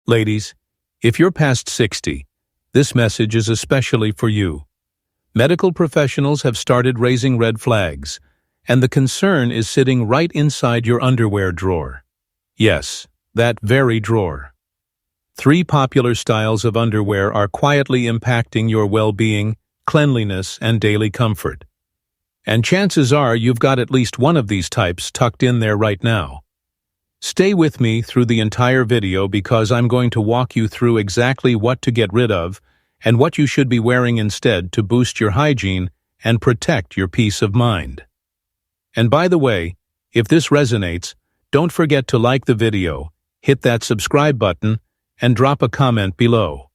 Ladies, if you're past 60, this message is especially for you. Medical professionals have started raising red flags, and the concern is sitting right inside your underwear drawer. Yes, that very drawer. 3 popular styles of underwear are quietly impacting your well-being, cleanliness, and daily comfort. And chances are you've got at least one of these types tucked in there right now. Stay with me through the entire video because I'm going to walk you through exactly what to get rid of and what you should be wearing instead to boost your hygiene and protect your peace of mind. And by the way, if this resonates, don't forget to like the video, hit that subscribe button, and drop a comment below.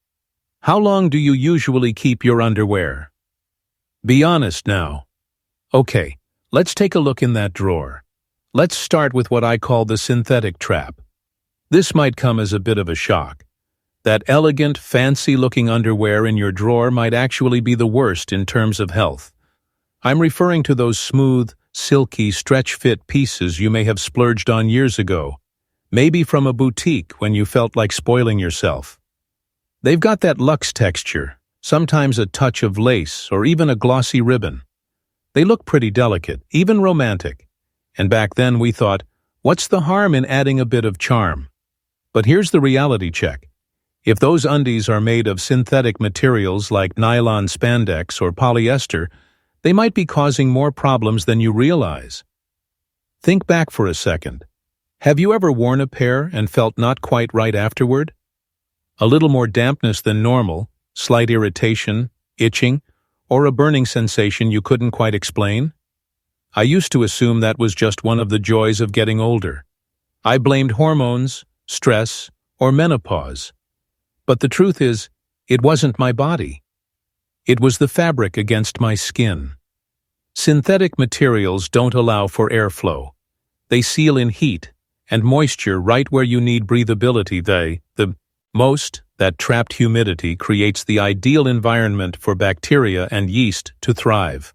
How long do you usually keep your underwear? Be honest now. Okay, let's take a look in that drawer. Let's start with what I call the synthetic trap. This might come as a bit of a shock. That elegant, fancy-looking underwear in your drawer might actually be the worst in terms of health. I'm referring to those smooth, silky, stretch-fit pieces you may have splurged on years ago, maybe from a boutique when you felt like spoiling yourself. They've got that luxe texture, sometimes a touch of lace or even a glossy ribbon. They look pretty delicate, even romantic. And back then we thought, what's the harm in adding a bit of charm? But here's the reality check. If those undies are made of synthetic materials like nylon spandex or polyester, they might be causing more problems than you realize. Think back for a second. Have you ever worn a pair and felt not quite right afterward? A little more dampness than normal, slight irritation, itching, or a burning sensation you couldn't quite explain? I used to assume that was just one of the joys of getting older. I blamed hormones, stress, or menopause. But the truth is, it wasn't my body. It was the fabric against my skin. Synthetic materials don't allow for airflow. They seal in heat and moisture right where you need breathability. That trapped humidity creates the ideal environment for bacteria and yeast to thrive.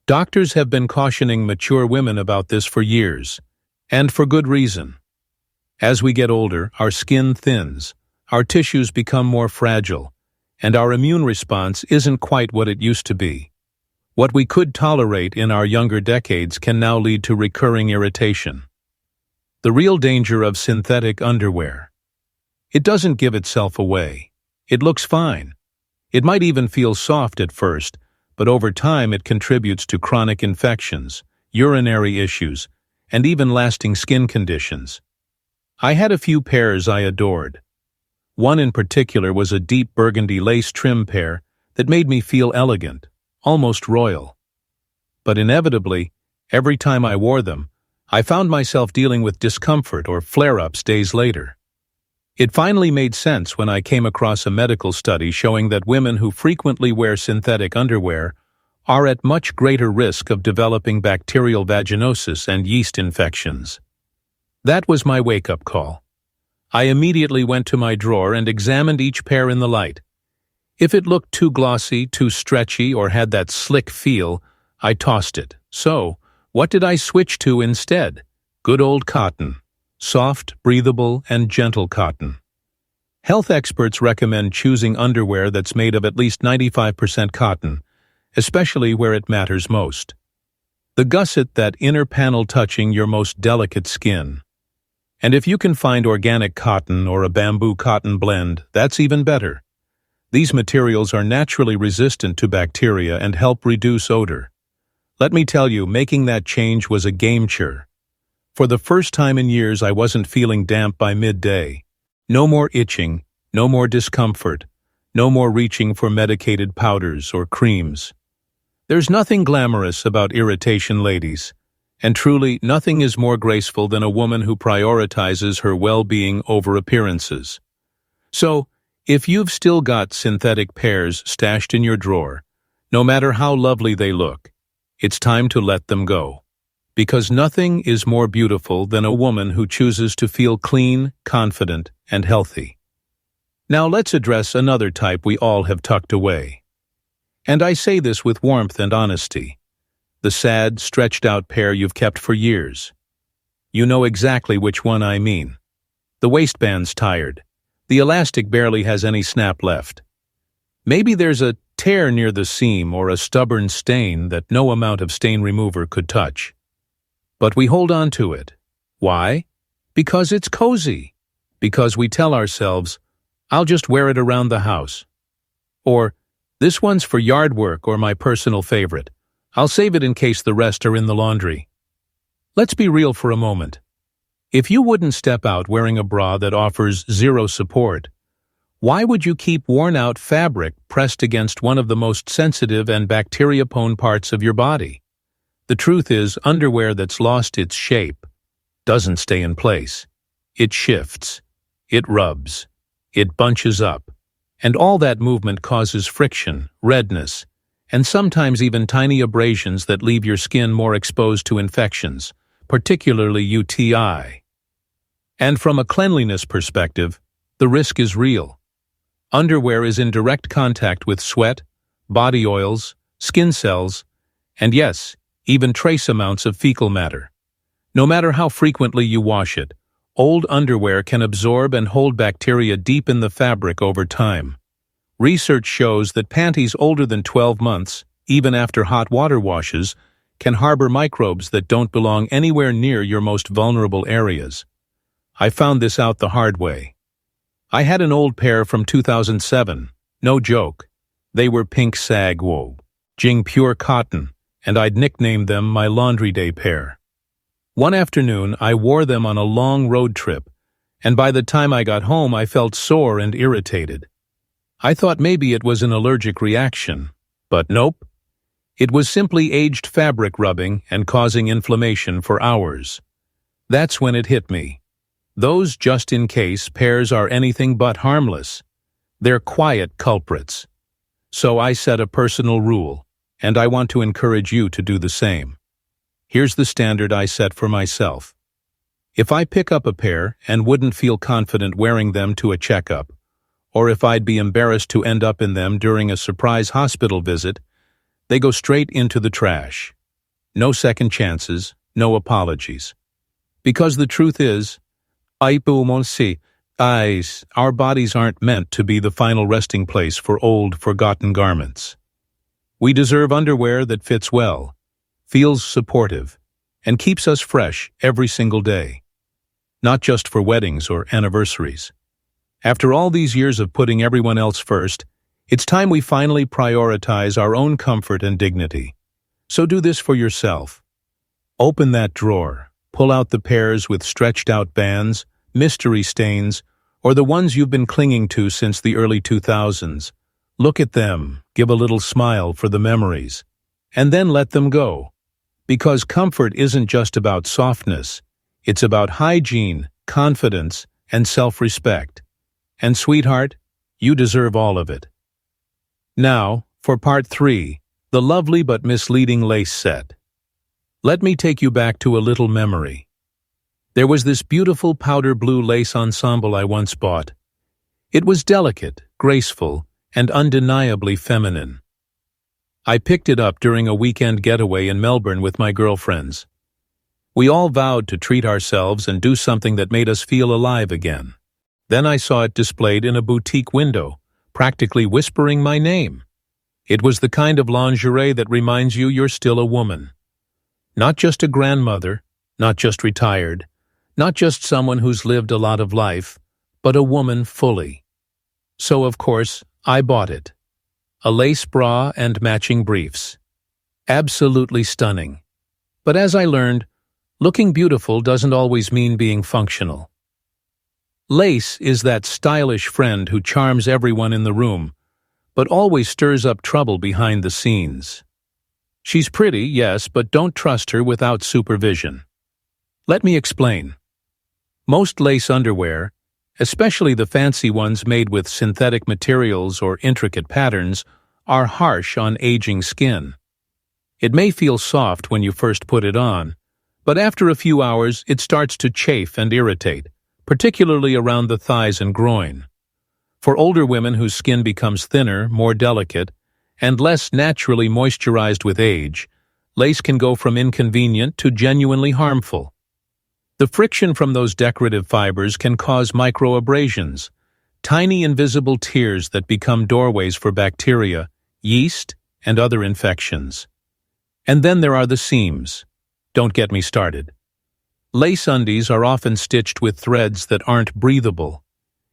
Doctors have been cautioning mature women about this for years, and for good reason. As we get older, our skin thins, our tissues become more fragile, and our immune response isn't quite what it used to be. What we could tolerate in our younger decades can now lead to recurring irritation. The real danger of synthetic underwear. It doesn't give itself away. It looks fine. It might even feel soft at first, but over time it contributes to chronic infections, urinary issues, and even lasting skin conditions. I had a few pairs I adored. One in particular was a deep burgundy lace trim pair that made me feel elegant, almost royal. But inevitably, every time I wore them, I found myself dealing with discomfort or flare-ups days later. It finally made sense when I came across a medical study showing that women who frequently wear synthetic underwear are at much greater risk of developing bacterial vaginosis and yeast infections. That was my wake-up call. I immediately went to my drawer and examined each pair in the light. If it looked too glossy, too stretchy, or had that slick feel, I tossed it. So, what did I switch to instead? Good old cotton. Soft, breathable, and gentle cotton. Health experts recommend choosing underwear that's made of at least 95% cotton, especially where it matters most. The gusset, that inner panel touching your most delicate skin. And if you can find organic cotton or a bamboo cotton blend, that's even better. These materials are naturally resistant to bacteria and help reduce odor. Let me tell you, making that change was a game-changer. For the first time in years, I wasn't feeling damp by midday. No more itching, no more discomfort, no more reaching for medicated powders or creams. There's nothing glamorous about irritation, ladies, and truly nothing is more graceful than a woman who prioritizes her well-being over appearances. So, if you've still got synthetic pairs stashed in your drawer, no matter how lovely they look, it's time to let them go. Because nothing is more beautiful than a woman who chooses to feel clean, confident, and healthy. Now let's address another type we all have tucked away. And I say this with warmth and honesty. The sad, stretched-out pair you've kept for years. You know exactly which one I mean. The waistband's tired. The elastic barely has any snap left. Maybe there's a tear near the seam or a stubborn stain that no amount of stain remover could touch. But we hold on to it. Why? Because it's cozy. Because we tell ourselves, I'll just wear it around the house. Or, this one's for yard work or my personal favorite. I'll save it in case the rest are in the laundry. Let's be real for a moment. If you wouldn't step out wearing a bra that offers zero support, why would you keep worn-out fabric pressed against one of the most sensitive and bacteria-prone parts of your body? The truth is, underwear that's lost its shape doesn't stay in place. It shifts, it rubs, it bunches up, and all that movement causes friction, redness, and sometimes even tiny abrasions that leave your skin more exposed to infections, particularly UTI. And from a cleanliness perspective, the risk is real. Underwear is in direct contact with sweat, body oils, skin cells, and yes, even trace amounts of fecal matter. No matter how frequently you wash it, old underwear can absorb and hold bacteria deep in the fabric over time. Research shows that panties older than 12 months, even after hot water washes, can harbor microbes that don't belong anywhere near your most vulnerable areas. I found this out the hard way. I had an old pair from 2007, no joke. They were pink sag wool, Jing pure cotton, and I'd nicknamed them my laundry day pair. One afternoon, I wore them on a long road trip, and by the time I got home, I felt sore and irritated. I thought maybe it was an allergic reaction, but nope. It was simply aged fabric rubbing and causing inflammation for hours. That's when it hit me. Those just-in-case pairs are anything but harmless. They're quiet culprits. So I set a personal rule, and I want to encourage you to do the same. Here's the standard I set for myself. If I pick up a pair and wouldn't feel confident wearing them to a checkup, or if I'd be embarrassed to end up in them during a surprise hospital visit, they go straight into the trash. No second chances, no apologies. Because the truth is, our bodies aren't meant to be the final resting place for old, forgotten garments. We deserve underwear that fits well, feels supportive, and keeps us fresh every single day. Not just for weddings or anniversaries. After all these years of putting everyone else first, it's time we finally prioritize our own comfort and dignity. So do this for yourself. Open that drawer, pull out the pairs with stretched-out bands, mystery stains, or the ones you've been clinging to since the early 2000s. Look at them, give a little smile for the memories, and then let them go. Because comfort isn't just about softness, it's about hygiene, confidence, and self-respect. And sweetheart, you deserve all of it. Now, for part 3, the lovely but misleading lace set. Let me take you back to a little memory. There was this beautiful powder blue lace ensemble I once bought. It was delicate, graceful, and undeniably feminine. I picked it up during a weekend getaway in Melbourne with my girlfriends. We all vowed to treat ourselves and do something that made us feel alive again. Then I saw it displayed in a boutique window, practically whispering my name. It was the kind of lingerie that reminds you you're still a woman. Not just a grandmother, not just retired, not just someone who's lived a lot of life, but a woman fully. So, of course, I bought it. A lace bra and matching briefs. Absolutely stunning. But as I learned, looking beautiful doesn't always mean being functional. Lace is that stylish friend who charms everyone in the room, but always stirs up trouble behind the scenes. She's pretty, yes, but don't trust her without supervision. Let me explain. Most lace underwear, especially the fancy ones made with synthetic materials or intricate patterns, are harsh on aging skin. It may feel soft when you first put it on, but after a few hours it starts to chafe and irritate, particularly around the thighs and groin. For older women whose skin becomes thinner, more delicate, and less naturally moisturized with age, lace can go from inconvenient to genuinely harmful. The friction from those decorative fibers can cause microabrasions, tiny invisible tears that become doorways for bacteria, yeast, and other infections. And then there are the seams. Don't get me started. Lace undies are often stitched with threads that aren't breathable,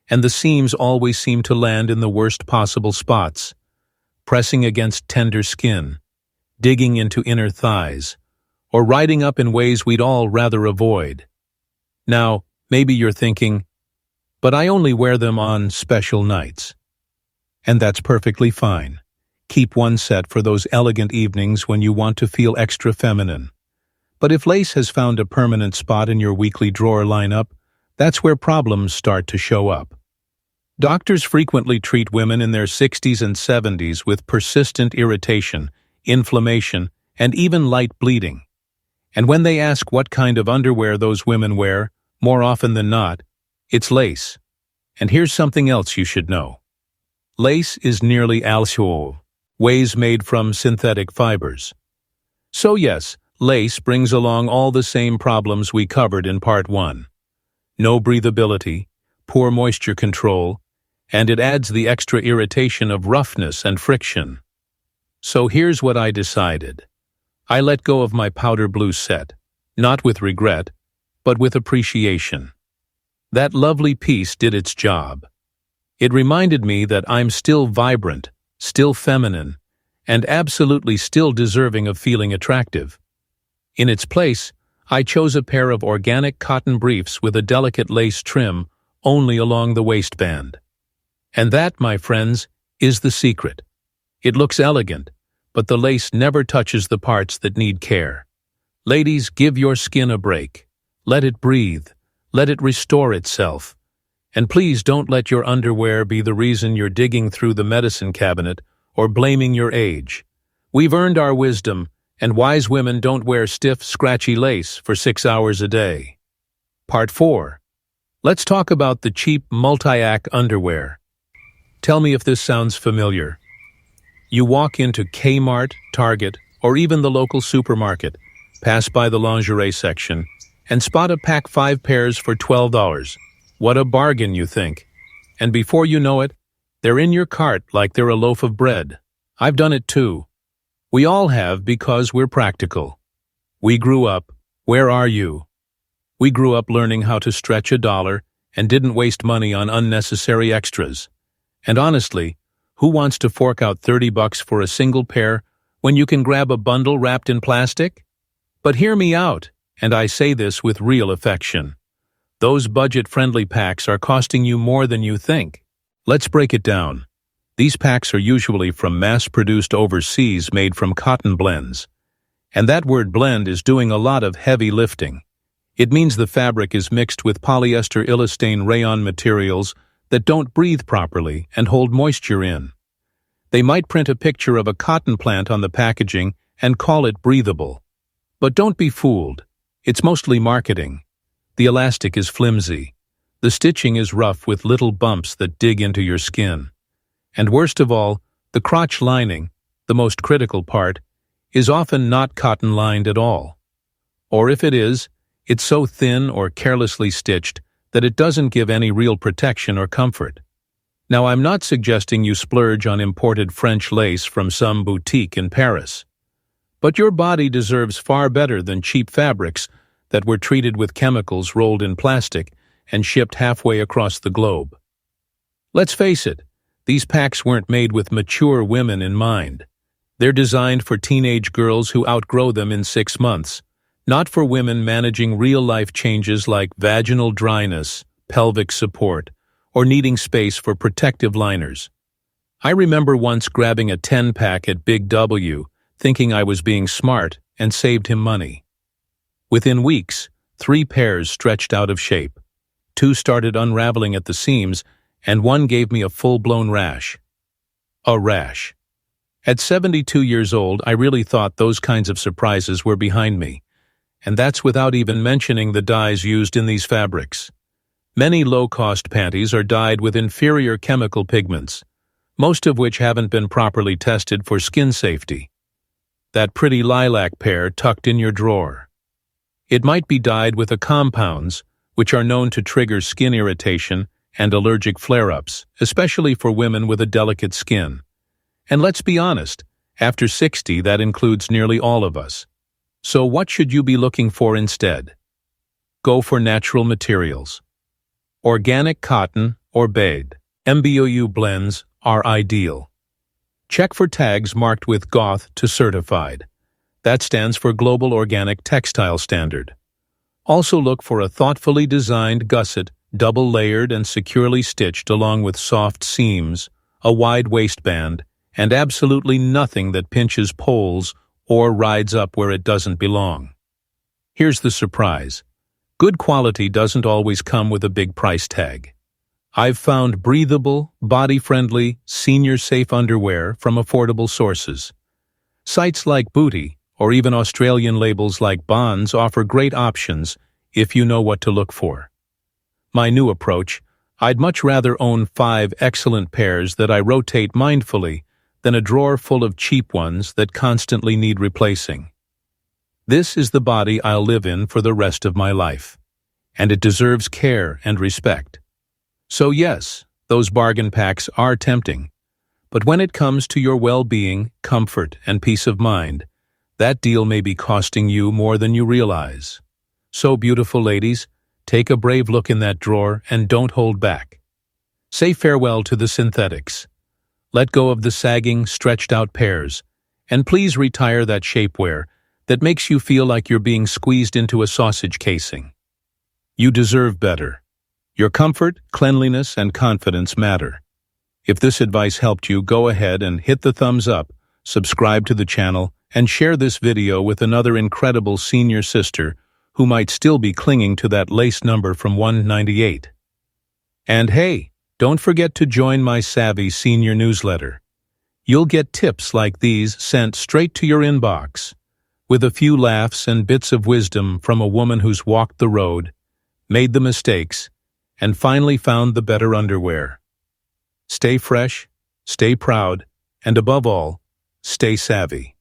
and the seams always seem to land in the worst possible spots, pressing against tender skin, digging into inner thighs, or riding up in ways we'd all rather avoid. Now, maybe you're thinking, but I only wear them on special nights. And that's perfectly fine. Keep one set for those elegant evenings when you want to feel extra feminine. But if lace has found a permanent spot in your weekly drawer lineup, that's where problems start to show up. Doctors frequently treat women in their 60s and 70s with persistent irritation, inflammation, and even light bleeding. And when they ask what kind of underwear those women wear, more often than not, it's lace. And here's something else you should know. Lace is nearly always made from synthetic fibers. So yes, lace brings along all the same problems we covered in Part 1. No breathability, poor moisture control, and it adds the extra irritation of roughness and friction. So here's what I decided. I let go of my powder blue set, not with regret, but with appreciation. That lovely piece did its job. It reminded me that I'm still vibrant, still feminine, and absolutely still deserving of feeling attractive. In its place, I chose a pair of organic cotton briefs with a delicate lace trim only along the waistband. And that, my friends, is the secret. It looks elegant, but the lace never touches the parts that need care. Ladies, give your skin a break. Let it breathe. Let it restore itself. And please don't let your underwear be the reason you're digging through the medicine cabinet or blaming your age. We've earned our wisdom, and wise women don't wear stiff, scratchy lace for 6 hours a day. Part 4. Let's talk about the cheap multi-act underwear. Tell me if this sounds familiar. You walk into Kmart, Target, or even the local supermarket, pass by the lingerie section, and spot a pack 5 pairs for $12. What a bargain, you think. And before you know it, they're in your cart like they're a loaf of bread. I've done it too. We all have because we're practical. We grew up, where are you? We grew up learning how to stretch $1 and didn't waste money on unnecessary extras. And honestly, who wants to fork out $30 for a single pair when you can grab a bundle wrapped in plastic? But hear me out, and I say this with real affection. Those budget-friendly packs are costing you more than you think. Let's break it down. These packs are usually from mass-produced overseas made from cotton blends. And that word blend is doing a lot of heavy lifting. It means the fabric is mixed with polyester elastane rayon materials that don't breathe properly and hold moisture in. They might print a picture of a cotton plant on the packaging and call it breathable. But don't be fooled. It's mostly marketing. The elastic is flimsy. The stitching is rough with little bumps that dig into your skin. And worst of all, the crotch lining, the most critical part, is often not cotton-lined at all. Or if it is, it's so thin or carelessly stitched that it doesn't give any real protection or comfort. Now, I'm not suggesting you splurge on imported French lace from some boutique in Paris. But your body deserves far better than cheap fabrics that were treated with chemicals rolled in plastic and shipped halfway across the globe. Let's face it, these packs weren't made with mature women in mind. They're designed for teenage girls who outgrow them in 6 months, not for women managing real-life changes like vaginal dryness, pelvic support, or needing space for protective liners. I remember once grabbing a 10-pack at Big W, thinking I was being smart and saved him money. Within weeks, 3 pairs stretched out of shape. 2 started unraveling at the seams, and 1 gave me a full-blown rash. A rash. At 72 years old, I really thought those kinds of surprises were behind me. And that's without even mentioning the dyes used in these fabrics. Many low-cost panties are dyed with inferior chemical pigments, most of which haven't been properly tested for skin safety. That pretty lilac pair tucked in your drawer. It might be dyed with the compounds, which are known to trigger skin irritation and allergic flare-ups, especially for women with a delicate skin. And let's be honest, after 60, that includes nearly all of us. So what should you be looking for instead? Go for natural materials. Organic cotton or BAID, MBOU blends are ideal. Check for tags marked with GOTH to certified. That stands for Global Organic Textile Standard. Also look for a thoughtfully designed gusset, double-layered and securely stitched along with soft seams, a wide waistband, and absolutely nothing that pinches poles or rides up where it doesn't belong. Here's the surprise. Good quality doesn't always come with a big price tag. I've found breathable, body-friendly, senior-safe underwear from affordable sources. Sites like Booty, or even Australian labels like Bonds, offer great options if you know what to look for. My new approach: I'd much rather own 5 excellent pairs that I rotate mindfully than a drawer full of cheap ones that constantly need replacing. This is the body I'll live in for the rest of my life, and it deserves care and respect. So yes, those bargain packs are tempting, but when it comes to your well-being, comfort, and peace of mind, that deal may be costing you more than you realize. So beautiful ladies, take a brave look in that drawer and don't hold back. Say farewell to the synthetics. Let go of the sagging, stretched-out pairs, and please retire that shapewear that makes you feel like you're being squeezed into a sausage casing. You deserve better. Your comfort, cleanliness, and confidence matter. If this advice helped you, go ahead and hit the thumbs up, subscribe to the channel, and share this video with another incredible senior sister who might still be clinging to that lace number from 198. And hey, don't forget to join my Savvy Senior newsletter. You'll get tips like these sent straight to your inbox, with a few laughs and bits of wisdom from a woman who's walked the road, made the mistakes, and finally found the better underwear. Stay fresh, stay proud, and above all, stay savvy.